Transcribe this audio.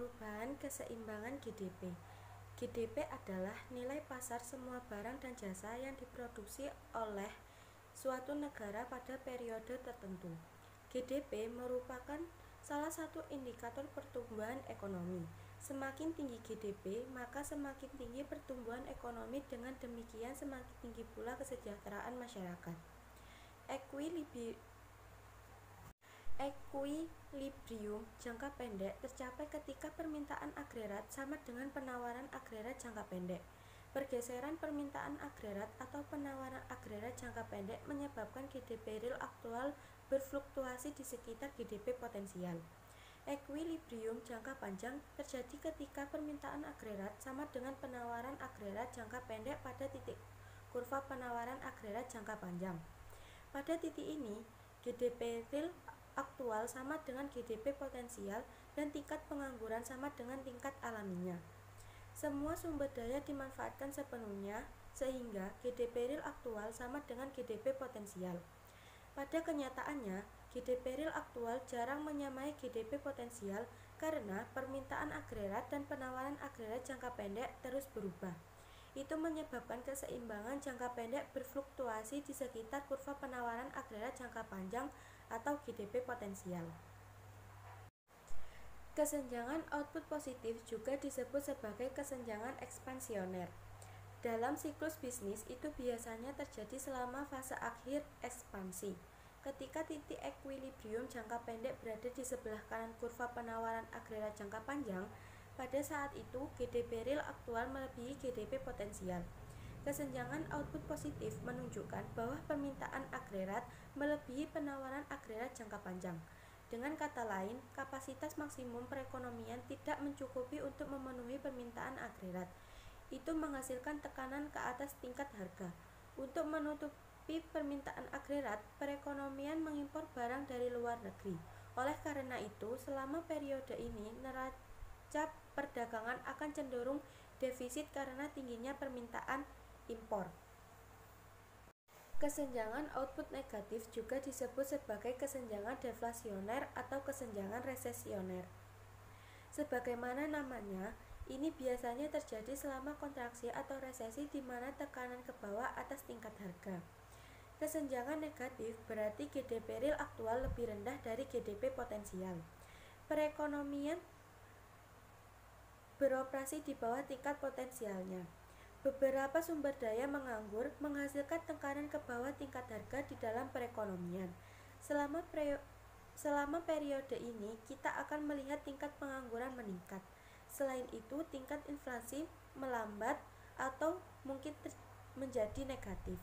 perubahan keseimbangan GDP. GDP adalah nilai pasar semua barang dan jasa yang diproduksi oleh suatu negara pada periode tertentu. GDP merupakan salah satu indikator pertumbuhan ekonomi. Semakin tinggi GDP, maka semakin tinggi pertumbuhan ekonomi, dengan demikian semakin tinggi pula kesejahteraan masyarakat. Ekuilibrium jangka pendek tercapai ketika permintaan agregat sama dengan penawaran agregat jangka pendek. Pergeseran permintaan agregat atau penawaran agregat jangka pendek menyebabkan GDP real aktual berfluktuasi di sekitar GDP potensial. Ekuilibrium jangka panjang terjadi ketika permintaan agregat sama dengan penawaran agregat jangka pendek pada titik kurva penawaran agregat jangka panjang. Pada titik ini, GDP real aktual sama dengan GDP potensial dan tingkat pengangguran sama dengan tingkat alaminya. Semua sumber daya dimanfaatkan sepenuhnya sehingga GDP real aktual sama dengan GDP potensial. Pada kenyataannya, GDP real aktual jarang menyamai GDP potensial karena permintaan agregat dan penawaran agregat jangka pendek terus berubah. Itu menyebabkan keseimbangan jangka pendek berfluktuasi di sekitar kurva penawaran agregat jangka panjang atau GDP potensial. Kesenjangan output positif juga disebut sebagai kesenjangan ekspansioner. Dalam siklus bisnis itu biasanya terjadi selama fase akhir ekspansi. Ketika titik ekuilibrium jangka pendek berada di sebelah kanan kurva penawaran agregat jangka panjang, pada saat itu GDP real aktual melebihi GDP potensial. Kesenjangan output positif menunjukkan bahwa permintaan agregat melebihi penawaran agregat jangka panjang. Dengan kata lain, kapasitas maksimum perekonomian tidak mencukupi untuk memenuhi permintaan agregat. Itu menghasilkan tekanan ke atas tingkat harga. Untuk menutupi permintaan agregat, perekonomian mengimpor barang dari luar negeri. Oleh karena itu, selama periode ini neraca perdagangan akan cenderung defisit karena tingginya permintaan impor. Kesenjangan output negatif juga disebut sebagai kesenjangan deflasioner atau kesenjangan resesioner. Sebagaimana namanya, ini biasanya terjadi selama kontraksi atau resesi di mana tekanan ke bawah atas tingkat harga. Kesenjangan negatif berarti GDP real aktual lebih rendah dari GDP potensial. Perekonomian beroperasi di bawah tingkat potensialnya. Beberapa sumber daya menganggur menghasilkan tekanan ke bawah tingkat harga di dalam perekonomian. Selama periode ini, kita akan melihat tingkat pengangguran meningkat. Selain itu, tingkat inflasi melambat atau mungkin menjadi negatif.